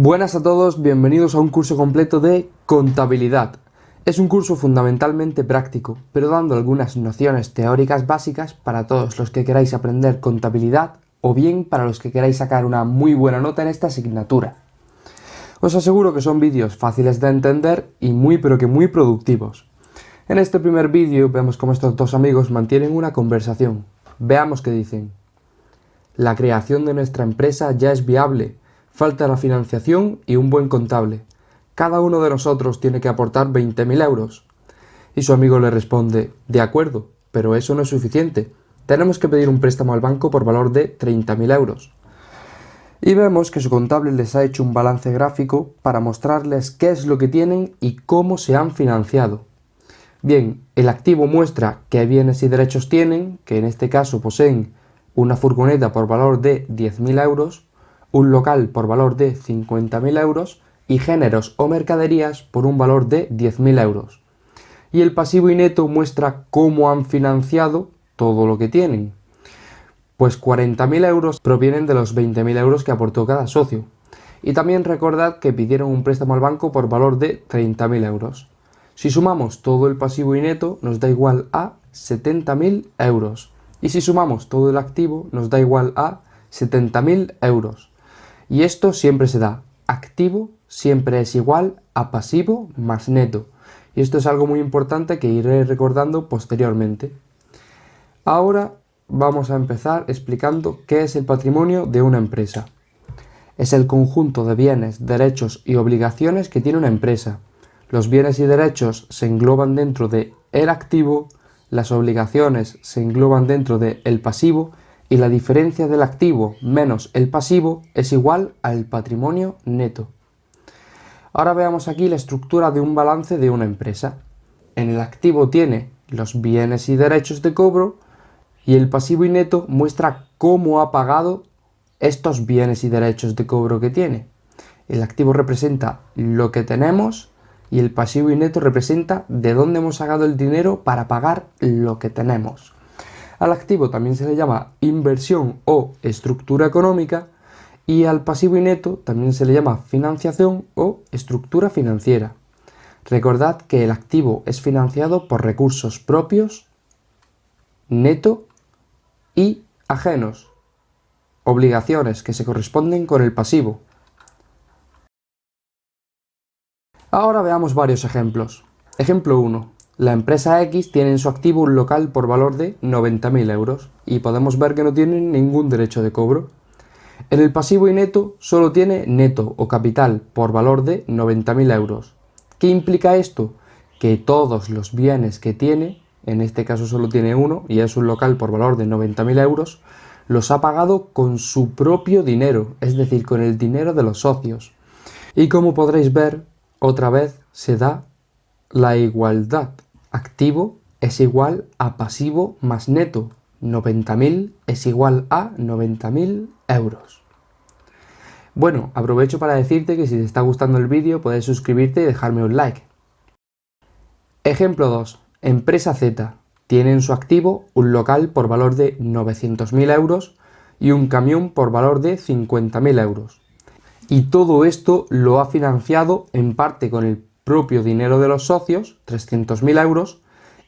Buenas a todos, bienvenidos a un curso completo de contabilidad. Es un curso fundamentalmente práctico, pero dando algunas nociones teóricas básicas para todos los que queráis aprender contabilidad o bien para los que queráis sacar una muy buena nota en esta asignatura. Os aseguro que son vídeos fáciles de entender y muy productivos. En este primer vídeo vemos cómo estos dos amigos mantienen una conversación. Veamos qué dicen. La creación de nuestra empresa ya es viable. Falta la financiación y un buen contable. Cada uno de nosotros tiene que aportar 20.000 euros. Y su amigo le responde, de acuerdo, pero eso no es suficiente. Tenemos que pedir un préstamo al banco por valor de 30.000 euros. Y vemos que su contable les ha hecho un balance gráfico para mostrarles qué es lo que tienen y cómo se han financiado. Bien, el activo muestra qué bienes y derechos tienen, que en este caso poseen una furgoneta por valor de 10.000 euros, un local por valor de 50.000 euros y géneros o mercaderías por un valor de 10.000 euros. Y el pasivo y neto muestra cómo han financiado todo lo que tienen. Pues 40.000 euros provienen de los 20.000 euros que aportó cada socio. Y también recordad que pidieron un préstamo al banco por valor de 30.000 euros. Si sumamos todo el pasivo y neto nos da igual a 70.000 euros. Y si sumamos todo el activo nos da igual a 70.000 euros. Y esto siempre se da. Activo siempre es igual a pasivo más neto. Y esto es algo muy importante que iré recordando posteriormente. Ahora vamos a empezar explicando qué es el patrimonio de una empresa. Es el conjunto de bienes, derechos y obligaciones que tiene una empresa. Los bienes y derechos se engloban dentro de el activo, las obligaciones se engloban dentro de el pasivo y la diferencia del activo menos el pasivo es igual al patrimonio neto. Ahora veamos aquí la estructura de un balance de una empresa. En el activo tiene los bienes y derechos de cobro y el pasivo y neto muestra cómo ha pagado estos bienes y derechos de cobro que tiene. El activo representa lo que tenemos y el pasivo y neto representa de dónde hemos sacado el dinero para pagar lo que tenemos. Al activo también se le llama inversión o estructura económica y al pasivo y neto también se le llama financiación o estructura financiera. Recordad que el activo es financiado por recursos propios, neto y ajenos, obligaciones que se corresponden con el pasivo. Ahora veamos varios ejemplos. Ejemplo 1. La empresa X tiene en su activo un local por valor de 90.000 euros y podemos ver que no tiene ningún derecho de cobro. En el pasivo y neto solo tiene neto o capital por valor de 90.000 euros. ¿Qué implica esto? Que todos los bienes que tiene, en este caso solo tiene uno y es un local por valor de 90.000 euros, los ha pagado con su propio dinero, es decir, con el dinero de los socios. Y como podréis ver, otra vez se da la igualdad. Activo es igual a pasivo más neto. 90.000 es igual a 90.000 euros. Bueno, aprovecho para decirte que si te está gustando el vídeo puedes suscribirte y dejarme un like. Ejemplo 2. Empresa Z tiene en su activo un local por valor de 900.000 euros y un camión por valor de 50.000 euros. Y todo esto lo ha financiado en parte con el propio dinero de los socios, 300.000 euros,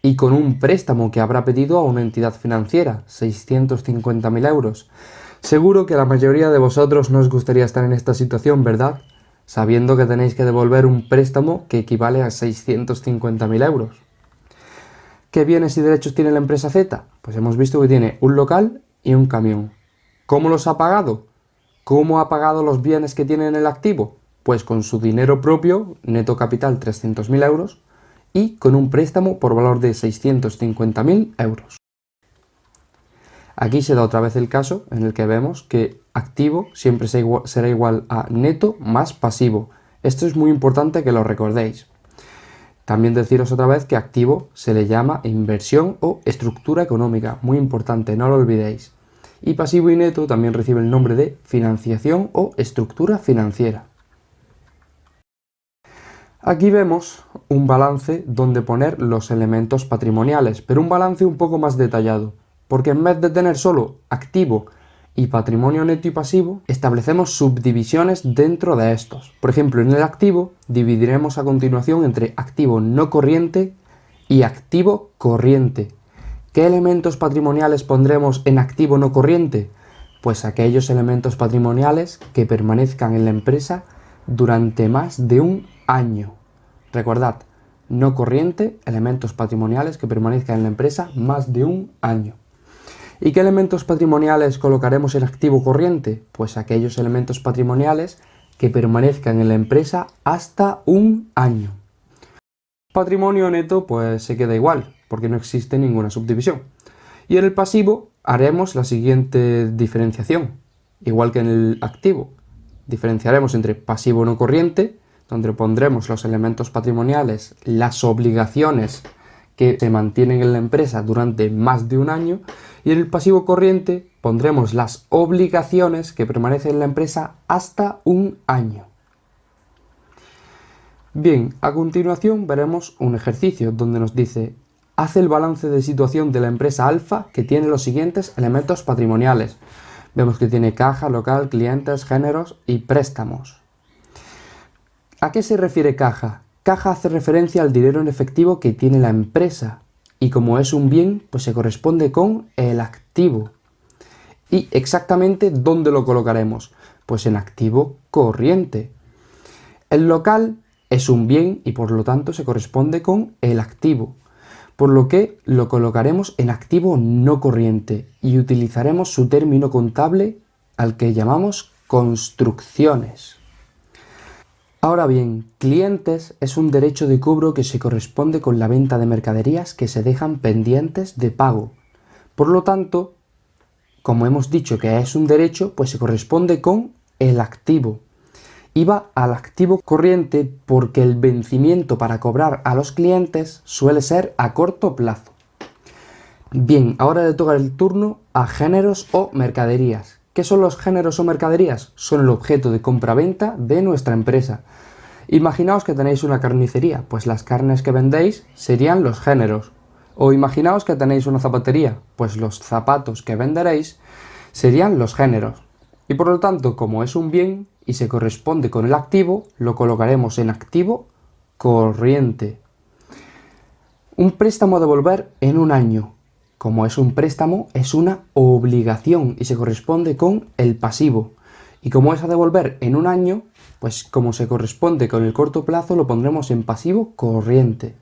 y con un préstamo que habrá pedido a una entidad financiera, 650.000 euros. Seguro que la mayoría de vosotros no os gustaría estar en esta situación, ¿verdad? Sabiendo que tenéis que devolver un préstamo que equivale a 650.000 euros. ¿Qué bienes y derechos tiene la empresa Z? Pues hemos visto que tiene un local y un camión. ¿Cómo los ha pagado? ¿Cómo ha pagado los bienes que tiene en el activo? Pues con su dinero propio, neto capital 300.000 euros, y con un préstamo por valor de 650.000 euros. Aquí se da otra vez el caso en el que vemos que activo siempre será igual a neto más pasivo. Esto es muy importante que lo recordéis. También deciros otra vez que activo se le llama inversión o estructura económica. Muy importante, no lo olvidéis. Y pasivo y neto también recibe el nombre de financiación o estructura financiera. Aquí vemos un balance donde poner los elementos patrimoniales, pero un balance un poco más detallado, porque en vez de tener solo activo y patrimonio neto y pasivo, establecemos subdivisiones dentro de estos. Por ejemplo, en el activo dividiremos a continuación entre activo no corriente y activo corriente. ¿Qué elementos patrimoniales pondremos en activo no corriente? Pues aquellos elementos patrimoniales que permanezcan en la empresa durante más de un año. Recordad, no corriente, elementos patrimoniales que permanezcan en la empresa más de un año. ¿Y qué elementos patrimoniales colocaremos en activo corriente? Pues aquellos elementos patrimoniales que permanezcan en la empresa hasta un año. Patrimonio neto pues se queda igual, porque no existe ninguna subdivisión. Y en el pasivo haremos la siguiente diferenciación, igual que en el activo. Diferenciaremos entre pasivo no corriente, donde pondremos los elementos patrimoniales, las obligaciones que se mantienen en la empresa durante más de un año, y en el pasivo corriente pondremos las obligaciones que permanecen en la empresa hasta un año. Bien, a continuación veremos un ejercicio donde nos dice: haz el balance de situación de la empresa Alfa que tiene los siguientes elementos patrimoniales. Vemos que tiene caja, local, clientes, géneros y préstamos. ¿A qué se refiere caja? Caja hace referencia al dinero en efectivo que tiene la empresa y como es un bien, pues se corresponde con el activo. ¿Y exactamente dónde lo colocaremos? Pues en activo corriente. El local es un bien y por lo tanto se corresponde con el activo, por lo que lo colocaremos en activo no corriente y utilizaremos su término contable al que llamamos construcciones. Ahora bien, clientes es un derecho de cobro que se corresponde con la venta de mercaderías que se dejan pendientes de pago. Por lo tanto, como hemos dicho que es un derecho, pues se corresponde con el activo. Y va al activo corriente porque el vencimiento para cobrar a los clientes suele ser a corto plazo. Bien, ahora le toca el turno a géneros o mercaderías. ¿Qué son los géneros o mercaderías? Son el objeto de compra-venta de nuestra empresa. Imaginaos que tenéis una carnicería, pues las carnes que vendéis serían los géneros. O imaginaos que tenéis una zapatería, pues los zapatos que venderéis serían los géneros. Y por lo tanto, como es un bien y se corresponde con el activo, lo colocaremos en activo corriente. Un préstamo a devolver en un año. Como es un préstamo, es una obligación y se corresponde con el pasivo. Y como es a devolver en un año, pues como se corresponde con el corto plazo, lo pondremos en pasivo corriente.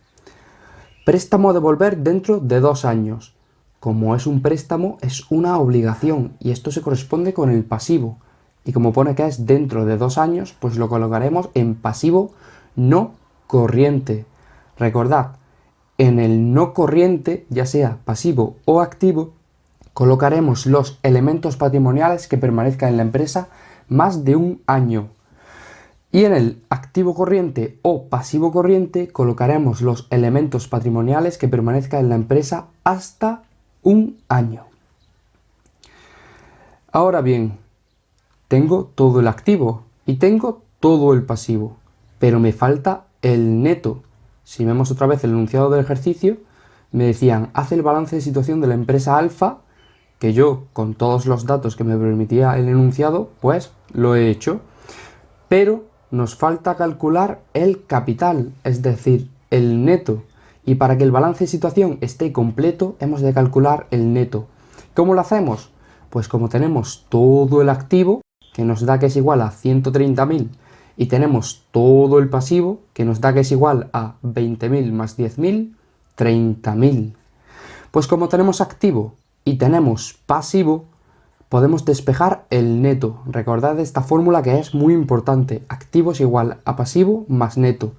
Préstamo a devolver dentro de 2 años. Como es un préstamo, es una obligación y esto se corresponde con el pasivo. Y como pone que es dentro de 2 años, pues lo colocaremos en pasivo no corriente. Recordad, en el no corriente, ya sea pasivo o activo, colocaremos los elementos patrimoniales que permanezcan en la empresa más de un año. Y en el activo corriente o pasivo corriente colocaremos los elementos patrimoniales que permanezcan en la empresa hasta un año. Ahora bien, tengo todo el activo y tengo todo el pasivo, pero me falta el neto. Si vemos otra vez el enunciado del ejercicio, me decían, haz el balance de situación de la empresa Alfa, que yo, con todos los datos que me permitía el enunciado, pues lo he hecho. Pero nos falta calcular el capital, es decir, el neto. Y para que el balance de situación esté completo, hemos de calcular el neto. ¿Cómo lo hacemos? Pues como tenemos todo el activo, que nos da que es igual a 130.000, y tenemos todo el pasivo, que nos da que es igual a 20.000 más 10.000, 30.000. Pues como tenemos activo y tenemos pasivo, podemos despejar el neto. Recordad esta fórmula que es muy importante. Activo es igual a pasivo más neto.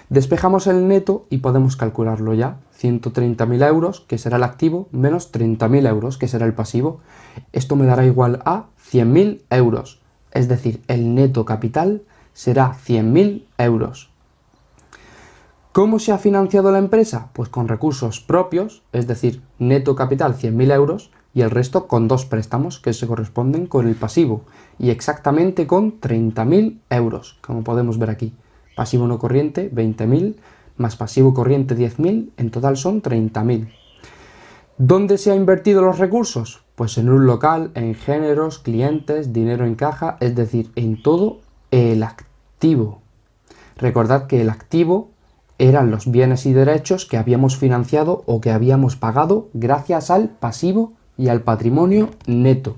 Despejamos el neto y podemos calcularlo ya. 130.000 euros, que será el activo, menos 30.000 euros, que será el pasivo. Esto me dará igual a 100.000 euros. Es decir, el neto capital será 100.000 euros. ¿Cómo se ha financiado la empresa? Pues con recursos propios, es decir, neto capital 100.000 euros y el resto con 2 préstamos que se corresponden con el pasivo y exactamente con 30.000 euros, como podemos ver aquí. Pasivo no corriente 20.000 más pasivo corriente 10.000, en total son 30.000. ¿Dónde se han invertido los recursos? Pues en un local, en géneros, clientes, dinero en caja, es decir, en todo el activo. Recordad que el activo eran los bienes y derechos que habíamos financiado o que habíamos pagado gracias al pasivo y al patrimonio neto.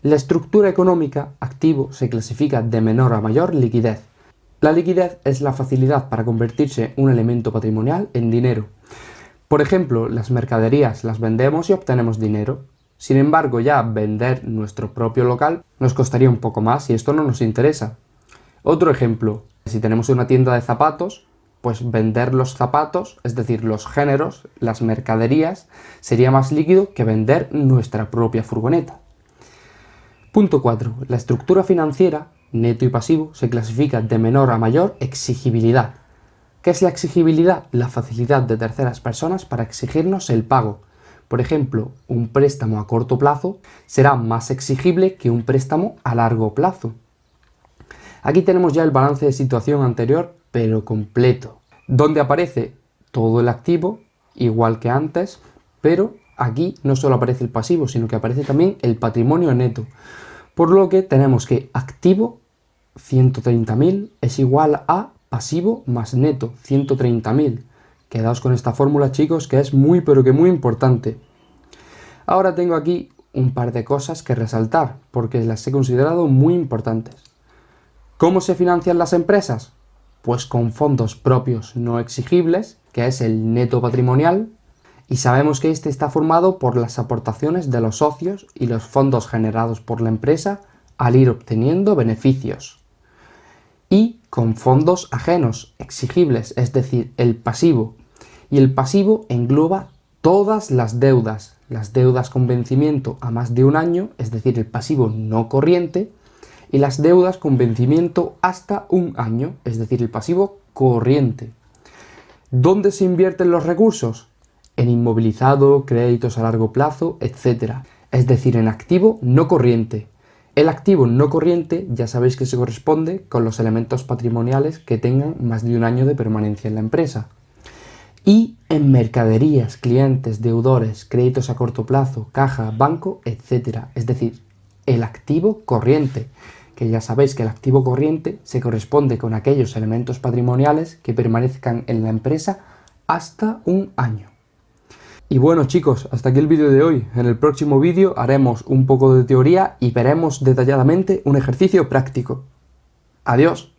La estructura económica, activo, se clasifica de menor a mayor liquidez. La liquidez es la facilidad para convertirse un elemento patrimonial en dinero. Por ejemplo, las mercaderías las vendemos y obtenemos dinero. Sin embargo, ya vender nuestro propio local nos costaría un poco más y esto no nos interesa. Otro ejemplo, si tenemos una tienda de zapatos, pues vender los zapatos, es decir, los géneros, las mercaderías, sería más líquido que vender nuestra propia furgoneta. Punto 4. La estructura financiera, neto y pasivo, se clasifica de menor a mayor exigibilidad. ¿Qué es la exigibilidad? La facilidad de terceras personas para exigirnos el pago. Por ejemplo, un préstamo a corto plazo será más exigible que un préstamo a largo plazo. Aquí tenemos ya el balance de situación anterior, pero completo, donde aparece todo el activo, igual que antes, pero aquí no solo aparece el pasivo, sino que aparece también el patrimonio neto. Por lo que tenemos que activo 130.000 es igual a pasivo más neto 130.000. Quedaos con esta fórmula, chicos, que es muy pero que muy importante. Ahora tengo aquí un par de cosas que resaltar, porque las he considerado muy importantes. ¿Cómo se financian las empresas? Pues con fondos propios no exigibles, que es el neto patrimonial, y sabemos que este está formado por las aportaciones de los socios y los fondos generados por la empresa al ir obteniendo beneficios. Y con fondos ajenos, exigibles, es decir, el pasivo. Y el pasivo engloba todas las deudas con vencimiento a más de un año, es decir, el pasivo no corriente, y las deudas con vencimiento hasta un año, es decir, el pasivo corriente. ¿Dónde se invierten los recursos? En inmovilizado, créditos a largo plazo, etc. Es decir, en activo no corriente. El activo no corriente ya sabéis que se corresponde con los elementos patrimoniales que tengan más de un año de permanencia en la empresa. Y en mercaderías, clientes, deudores, créditos a corto plazo, caja, banco, etc. Es decir, el activo corriente, que ya sabéis que el activo corriente se corresponde con aquellos elementos patrimoniales que permanezcan en la empresa hasta un año. Y bueno, chicos, hasta aquí el vídeo de hoy. En el próximo vídeo haremos un poco de teoría y veremos detalladamente un ejercicio práctico. Adiós.